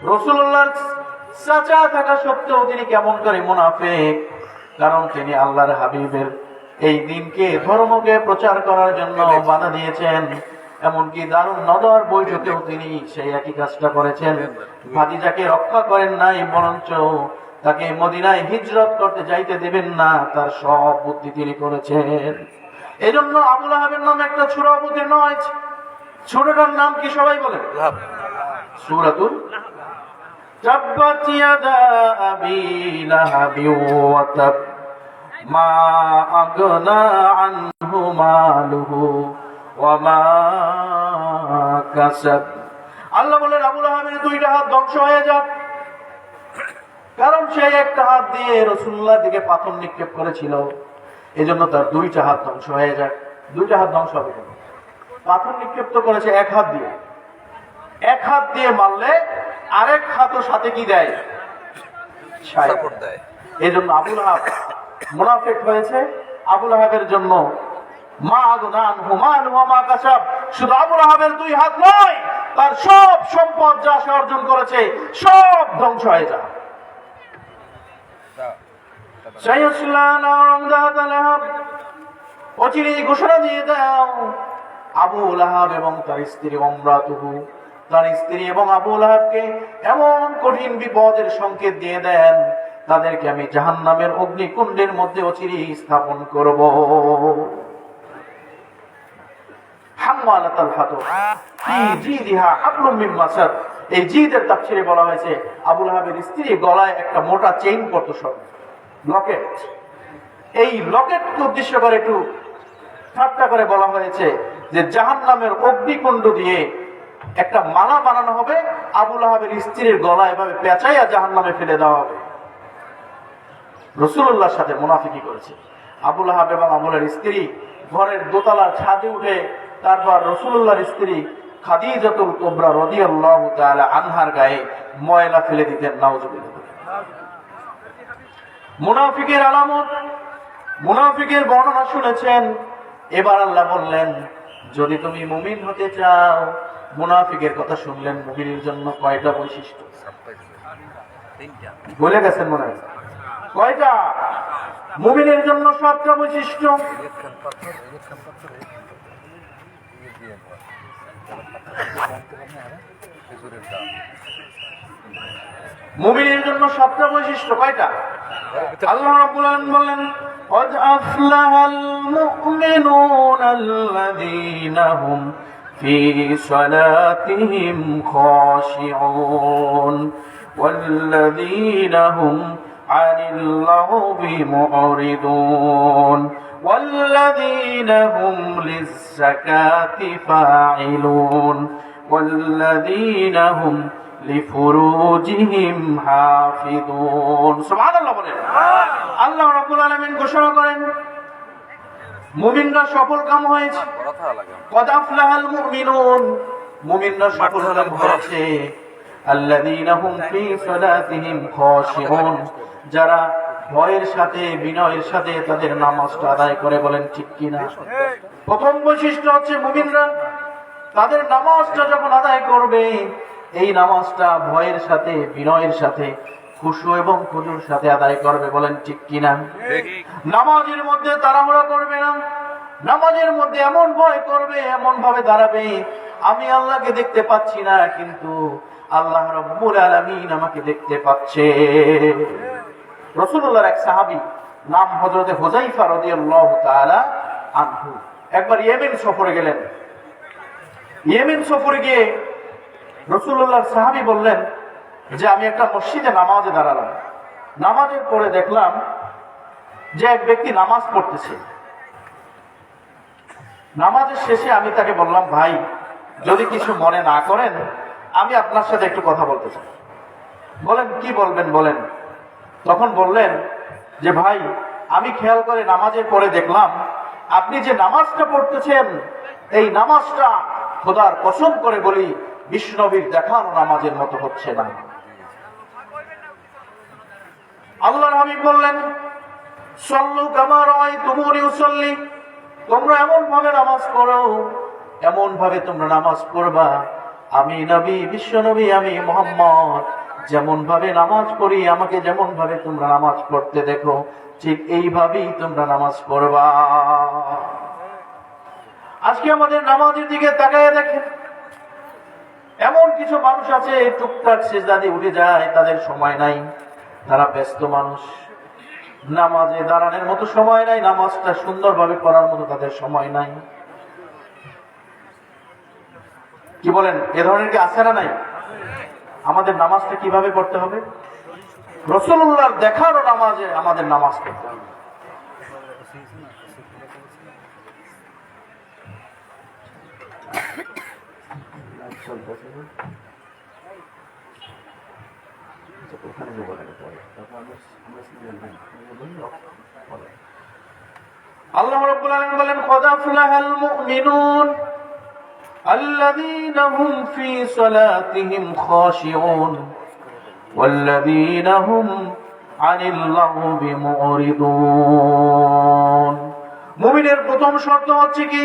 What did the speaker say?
রাসূলুল্লাহর চাচা থাকা সত্ত্বেও তিনি কেমন করে মুনাফিক? কারণ তিনি আল্লাহর হাবিবের এই দিনকে, ধর্মকে প্রচার করার জন্য বাধা দিয়েছেন। এমনকি দারুন নদর বৈঠকেও তিনি সেই একই কাজটা করেছেন। ভাতিজাকে রক্ষা করেন নাই, বরঞ্চ তাকে মদিনায় হিজরত করতে যাইতে দেবেন না, তার সব বুদ্ধি তিনি করেছেন। এজন্য আবু লাহাবের নামে একটা সূরা অবতীর্ণ হয়েছে। সূরাটার নাম কি সবাই বলেন? সূরাতুল তাব্বাত ইয়াদা আবি লাহাবি ওয়া তাব মা আগনা আনহু মালুহু ওয়া মা কাসাব। আল্লাহ বলেন আবু লাহাবের দুইটা হাত ধ্বংস হয়ে যাক, কারণ সে একটা হাত দিয়ে রাসূলুল্লাহর দিকে পাথর নিক্ষেপ করেছিল। এজন্য তার দুইটা হাত ধ্বংস হয়ে যাক। দুইটা হাত ধ্বংস হবে কেন? পাথর নিক্ষেপ তো করেছে এক হাত দিয়ে। এক হাত দিয়ে মারলে আরেক হাতও সাথে কি দেয়? সাপোর্ট দেয়। এই জন্য আবু লাহাব মুনাফিক হয়েছে। আবু লাহাবের জন্য মা আগনা আনহু মালুহু ওয়া মা কাসাব, শুধু আবু লাহাবের দুই হাত নয়, তার সব সম্পদ যা সে অর্জন করেছে সব ধ্বংস হয়ে যায়। অচিরেই ঘোষণা দিয়ে দাও, আবু লাহাব এবং তার স্ত্রী ওমরাতুহু, তার স্ত্রী এবং আবু লাহাবকে এমন কঠিন বিপদের সংকেত দিয়ে দেন, তাদেরকে আমি জাহান্নামের অগ্নিকুণ্ডের মধ্যে অচিরেই স্থাপন করব। হাম্মালাতাল হাতব ফি জিদিহা হাবলুম মিন মাসাদ। এই জিদের তাফসীরে বলা হয়েছে আবু লাহাবের স্ত্রী গলায় একটা মোটা চেইন পরতো, সব লকেট। এই লকেটকে উদ্দেশ্য করে একটু ঠাট্টা করে বলা হয়েছে যে জাহান্নামের অগ্নিকুণ্ড দিয়ে একটা মালা বানানো হবে, আবু লাহাবের স্ত্রীর গলায় এভাবে পেঁচাইয়া জাহান্নামে ফেলে দেওয়া হবে। রাসূলুল্লাহর সাথে মুনাফিকি করেছে আবু লাহাব এবং আমলের স্ত্রী। ঘরের দোতলার ছাদে উঠে তারপর রাসূলুল্লাহর স্ত্রী খাদিজাতুল কুবরা রাদিয়াল্লাহু তাআলা আনহার গায়ে ময়লা ফেলে দিতেন। নাউজুবিল্লাহ। মুনাফিকের আলামত, মুনাফিকের বর্ণনা শুনেছেন। এবার আল্লাহ বললেন, যদি তুমি মুমিন হতে চাও, মুনাফিকের কথা শুনলেন, মুমিনের জন্য কয়টা বৈশিষ্ট্য বলে গেছেন? মনে হয় কয়টা? মুমিনের জন্য 7টা বৈশিষ্ট্য। মুমিনের জন্য 7টা বৈশিষ্ট্য। কয়টা? আল্লাহ রাব্বুল আলামিন বলেন, قد أفلح المؤمنون الذين هم في صلاتهم خاشعون والذين هم عن اللغو معرضون والذين هم للزكاة فاعلون والذين هم লিফুরুজিহিম হাফিজুন। সুবহানাল্লাহ বলেন। আল্লাহ রাব্বুল আলামিন ঘোষণা করেন মুমিনরা সফল কাম হয়েছে। কদ আফলাহাল মুমিনুন, মুমিনরা সফল কাম হয়েছে। আল্লাযীনা হুম ফী সালাতিহিম খাশিউন, যারা ভয়ের সাথে বিনয়ের সাথে তাদের নামাজটা আদায় করে। বলেন ঠিক কি না? প্রথম বৈশিষ্ট্য হচ্ছে মুমিনরা তাদের নামাজটা যখন আদায় করবে, এই নামাজটা ভয়ের সাথে বিনয়ের সাথে খুশু এবং খুজুর সাথে আদায় করবে। বলেন ঠিক কিনা? নামাজের মধ্যে তাড়াহুড়া করবে না, নামাজের মধ্যে এমন ভয় করবে, এমন ভাবে দাঁড়াবে, আমি আল্লাহকে দেখতে পাচ্ছি না, কিন্তু আল্লাহ রাব্বুল আলামিন আমাকে দেখতে পাচ্ছে। রাসূলুল্লাহর এক সাহাবী নাম হযরতে হুযায়ফা রাদিয়াল্লাহু তাআলা আনহু একবার ইয়েমেন সফরে গেলেন। ইয়েমেন সফরে গিয়ে রাসূলুল্লাহর সাহাবী বললেন যে আমি একটা মসজিদে নামাজে দাঁড়ালাম, নামাজের পরে দেখলাম যে এক ব্যক্তি নামাজ পড়তেছে। নামাজের শেষে আমি তাকে বললাম, ভাই যদি কিছু মনে না করেন আমি আপনার সাথে একটু কথা বলতে চাই। বলেন কি বলবেন বলেন। তখন বললেন যে ভাই আমি খেয়াল করে নামাজের পরে দেখলাম আপনি যে নামাজটা পড়তেছেন এই নামাজটা খোদার কসম করে বলি বিশ্বনবীর দেখানো নামাজের মতো হচ্ছে না। আল্লাহর হাবিব বললেন, সল্লু কামা রাআইতুমুনি উসাল্লি, তোমরা এমন ভাবে নামাজ পড়ো, এমন ভাবে তোমরা নামাজ পড়বা আমি নবী, বিশ্ব নবী, আমি মুহাম্মদ যেমন ভাবে নামাজ পড়ি, আমাকে যেমন ভাবে তোমরা নামাজ পড়তে দেখো, ঠিক এইভাবেই তোমরা নামাজ পড়বা। আজকে আমাদের নামাজের দিকে তাকায় দেখেন, এমন কিছু মানুষ আছে টুকটাক সিজদা দিয়ে উঠে যায়, তাদের সময় নাই, তারা ব্যস্ত মানুষ, নামাজে দাঁড়ানোর মতো সময় নাই, নামাজটা সুন্দরভাবে করার মতো তাদের সময় নাই। কি বলেন, এ ধরনের কি আছে না নাই? আমাদের নামাজটা কিভাবে পড়তে হবে? রাসূলুল্লাহর দেখানো নামাজে আমাদের নামাজ পড়তে হবে। আল্লাহ রাব্বুল আলামিন বলেন, কদ আফলাহাল মুমিনুন الذين هم في صلاتهم خاشعون والذين هم عن اللغو معرضون। মুমিনের প্রথম শর্ত হচ্ছে কি?